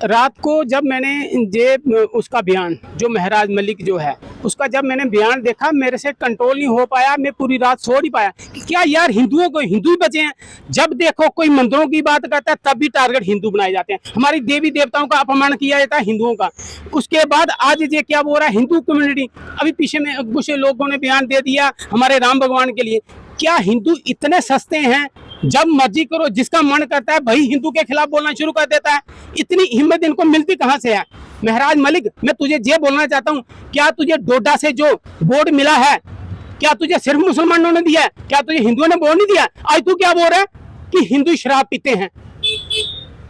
रात को जब मैंने उसका बयान जो महराज मलिक जो है उसका जब मैंने बयान देखा, मेरे से कंट्रोल नहीं हो पाया, मैं पूरी रात सो नहीं पाया कि क्या यार हिंदुओं को हिंदू ही बचे हैं। जब देखो कोई मंदिरों की बात करता है तब भी टारगेट हिंदू बनाए जाते हैं, हमारी देवी देवताओं का अपमान किया जाता है हिंदुओं का। उसके बाद आज ये क्या बोल रहा है हिंदू कम्युनिटी, अभी पीछे में कुछ लोगों ने बयान दे दिया हमारे राम भगवान के लिए। क्या हिंदू इतने सस्ते हैं, जब मर्जी करो जिसका मन करता है भाई हिंदू के खिलाफ बोलना शुरू कर देता है। इतनी हिम्मत इनको मिलती कहां से है? महराज मलिक, मैं तुझे ये बोलना चाहता हूं, क्या तुझे डोडा से जो बोर्ड मिला है क्या तुझे सिर्फ मुसलमानों ने दिया है? क्या तुझे हिंदुओं ने बोर्ड नहीं दिया? आज तू क्या बोल रहा है कि हिंदू शराब पीते हैं,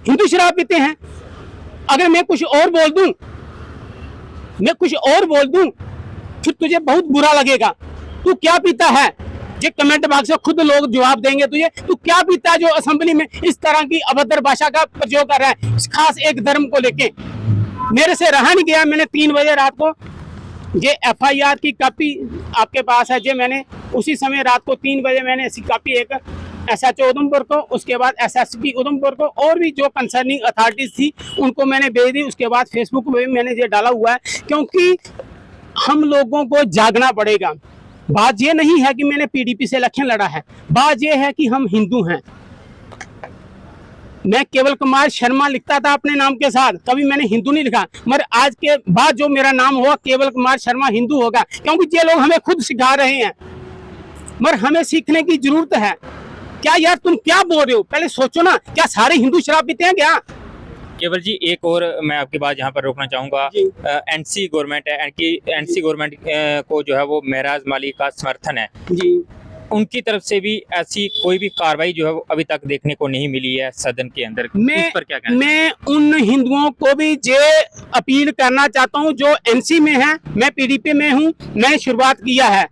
हिंदू शराब पीते हैं। अगर मैं कुछ और बोल दूं फिर तुझे बहुत बुरा लगेगा। तू क्या पीता है ये कमेंट बॉक्स में खुद लोग जवाब देंगे तुझे। तू क्या पीता है जो असेंबली में इस तरह की अभद्र भाषा का प्रयोग कर रहा है, खास एक धर्म को लेके। मेरे से रहा नहीं गया, मैंने 3 बजे रात को ये FIR की कॉपी आपके पास है, जो मैंने उसी समय रात को 3 बजे मैंने ऐसी कॉपी एक SHO उधमपुर को, उसके बाद SSP उधमपुर को और भी जो कंसर्निंग अथॉरिटीज थी उनको मैंने भेज दी। उसके बाद फेसबुक पे भी मैंने ये डाला हुआ है, क्योंकि हम लोगों को जागना पड़ेगा। बात ये नहीं है कि मैंने PDP से इलेक्शन लड़ा है, बात ये है कि हम हिंदू हैं। मैं केवल कुमार शर्मा लिखता था अपने नाम के साथ, कभी मैंने हिंदू नहीं लिखा, मगर आज के बाद जो मेरा नाम होगा केवल कुमार शर्मा हिंदू होगा, क्योंकि ये लोग हमें खुद सिखा रहे हैं, मगर हमें सीखने की जरूरत है। क्या यार तुम क्या बोल रहे हो, पहले सोचो ना, क्या सारे हिंदू शराब पीते हैं क्या? केवल जी एक और मैं आपकी बात यहाँ पर रोकना चाहूँगा। NC गवर्नमेंट है, NC गवर्नमेंट को जो है वो महराज मलिक का समर्थन है जी, उनकी तरफ से भी ऐसी कोई भी कार्रवाई जो है वो अभी तक देखने को नहीं मिली है सदन के अंदर। इस पर क्या कहना? मैं उन हिंदुओं को भी ये अपील करना चाहता हूँ जो NC में है, मैं PDP में हूँ, मैंने शुरुआत किया है,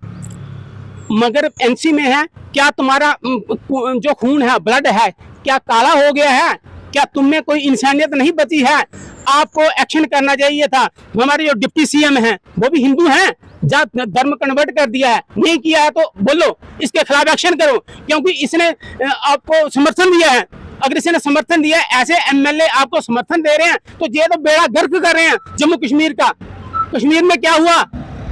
मगर NC में है, क्या तुम्हारा जो खून है, ब्लड है, क्या काला हो गया है? क्या तुम में कोई इंसानियत नहीं बची है? आपको एक्शन करना चाहिए था। हमारे जो डिप्टी CM हैं वो भी हिंदू हैं, धर्म कन्वर्ट कर दिया है, नहीं किया है तो बोलो, इसके खिलाफ एक्शन करो, क्योंकि इसने आपको समर्थन दिया है। अगर इसने समर्थन दिया है, ऐसे MLA आपको समर्थन दे रहे हैं तो ये तो बेड़ा गर्क कर रहे हैं जम्मू कश्मीर का। कश्मीर में क्या हुआ?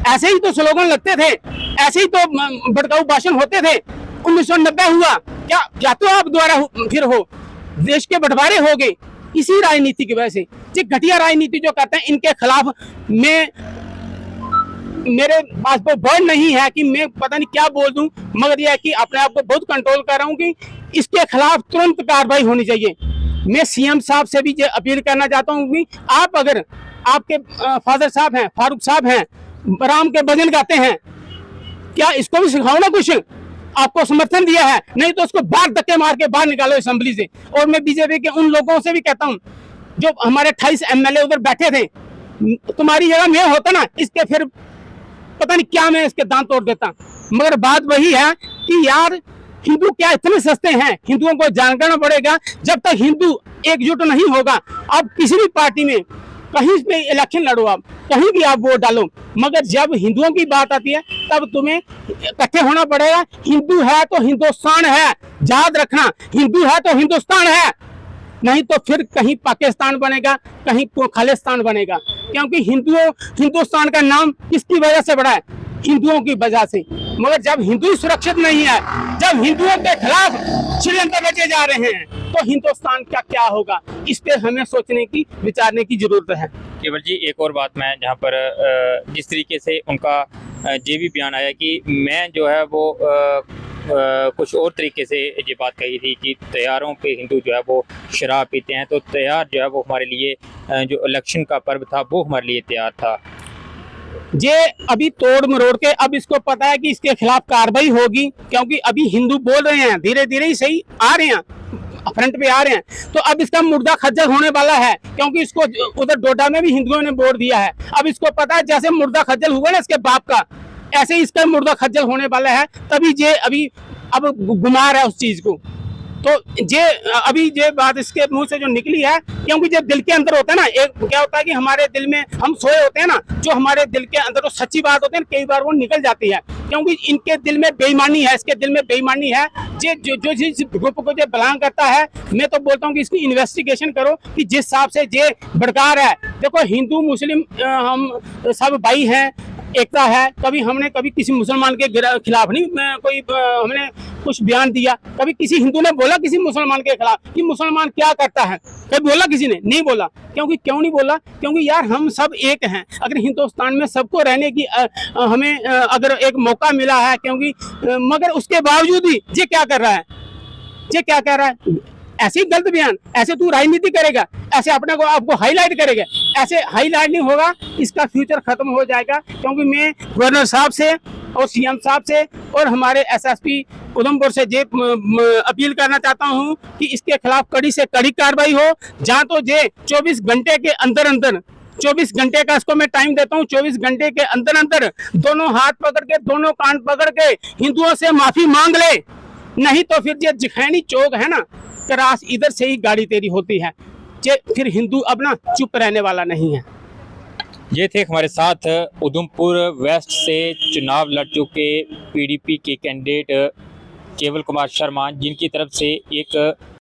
ऐसे ही तो स्लोगन लगते थे, ऐसे ही तो भड़काऊ भाषण होते थे। 1990 हुआ, क्या तो आप द्वारा फिर हो, देश के बंटवारे हो गए इसी राजनीति की वजह से। ये घटिया राजनीति जो करते हैं इनके खिलाफ मेरे पास वो वर्ड नहीं है कि मैं पता नहीं क्या बोल दूं, मगर यह है कि अपने आप को बहुत कंट्रोल कर रहा हूं कि इसके खिलाफ तुरंत कार्रवाई होनी चाहिए। मैं CM साहब से भी ये अपील करना चाहता हूं कि आप, अगर आपके फादर साहब हैं, फारूक साहब हैं, राम के भजन गाते हैं, क्या इसको भी सिखाओ ना कुछ। आपको समर्थन दिया है, नहीं तो उसको बाहर धक्के मार के बाहर निकालो असेंबली से। और मैं BJP के उन लोगों से भी कहता हूं जो हमारे 28 MLA उधर बैठे थे, तुम्हारी जगह मैं होता ना, इसके फिर पता नहीं क्या मैं इसके दांत तोड़ देता। मगर बात वही है कि यार हिंदू क्या इतने सस्ते हैं? हिंदुओं को जानना पड़ेगा। जब तक हिंदू एकजुट नहीं होगा, आप किसी भी पार्टी में कहीं पे इलेक्शन लड़ो, आप कहीं भी आप वोट डालो, मगर जब हिंदुओं की बात आती है तब तुम्हें इकट्ठे होना पड़ेगा। हिंदू है तो हिंदुस्तान है, याद रखना, हिंदू है तो हिंदुस्तान है, नहीं तो फिर कहीं पाकिस्तान बनेगा, कहीं खालिस्तान बनेगा। क्योंकि हिंदुस्तान का नाम किसकी वजह से बढ़ा है? हिंदुओं की वजह से। मगर जब हिंदू सुरक्षित नहीं है, जब हिंदुओं के खिलाफ षड्यंत्र रचे जा रहे हैं, तो हिंदुस्तान का क्या होगा? इस पे हमें सोचने की, विचारने की जरूरत है। केवल जी एक और बात मैं जहाँ पर जिस तरीके से उनका ये भी बयान आया कि मैं जो है वो कुछ और तरीके से ये बात कही थी कि त्योहारों पे हिंदू जो है वो शराब पीते हैं, तो त्योहार जो है वो हमारे लिए जो इलेक्शन का पर्व था वो हमारे लिए त्योहार था। ये अभी तोड़ मरोड़ के, अब इसको पता है कि इसके खिलाफ कार्रवाई होगी, क्योंकि अभी हिंदू बोल रहे हैं, धीरे धीरे ही सही आ रहे हैं, फ्रंट पे आ रहे हैं। तो अब इसका मुर्दा खज्जल होने वाला है, क्योंकि इसको उधर डोडा में भी हिंदुओं ने वोट दिया है। अब इसको पता है जैसे मुर्दा खज्जल हुआ ना इसके बाप का, ऐसे ही इसका मुर्दा खज्जल होने वाला है। तभी ये अभी अब गुमार है उस चीज को। तो ये अभी ये बात इसके मुंह से जो निकली है, क्योंकि जब दिल के अंदर होता है ना, एक क्या होता है कि हमारे दिल में हम सोए होते हैं ना, जो हमारे दिल के अंदर जो सच्ची बात होती है कई बार वो निकल जाती है, क्योंकि इनके दिल में बेईमानी है, इसके दिल में बेईमानी है। ये जो जिस ग्रुप को जो बिलोंग करता है, मैं तो बोलता हूँ कि इसकी इन्वेस्टिगेशन करो कि जिस हिसाब से ये भड़का रहा है। देखो हिंदू मुस्लिम हम सब भाई हैं, एकता है। कभी किसी मुसलमान के खिलाफ नहीं कोई हमने कुछ बयान दिया, कभी किसी हिंदू ने बोला किसी मुसलमान के खिलाफ कि मुसलमान क्या करता है, कभी बोला किसी ने? नहीं बोला। क्यों नहीं बोला? क्योंकि यार हम सब एक हैं। अगर हिंदुस्तान में सबको रहने की हमें अगर एक मौका मिला है, क्योंकि मगर उसके बावजूद ही ये क्या कर रहा है, ये क्या कह रहा है? ऐसे ही गलत बयान, ऐसे तू राजनीति करेगा, ऐसे अपने को आपको हाईलाइट करेगा, ऐसे हाईलाइट नहीं होगा, इसका फ्यूचर खत्म हो जाएगा। क्योंकि मैं गवर्नर साहब से और सीएम साहब से और हमारे एसएसपी उधमपुर से ये अपील करना चाहता हूं कि इसके खिलाफ कड़ी से कड़ी कार्रवाई हो। जहां तो ये 24 घंटे के अंदर अंदर, 24 घंटे का इसको मैं टाइम देता हूं, 24 घंटे के अंदर अंदर दोनों हाथ पकड़ के, दोनों कान पकड़ के हिंदुओं से माफी मांग ले, नहीं तो फिर ये जिखैनी चौक है ना, क्रास इधर से ही गाड़ी तेरी होती है। ये फिर हिंदू अब ना चुप रहने वाला नहीं है। ये थे हमारे साथ उधमपुर वेस्ट से चुनाव लड़ चुके पीडीपी के कैंडिडेट केवल कुमार शर्मा, जिनकी तरफ से एक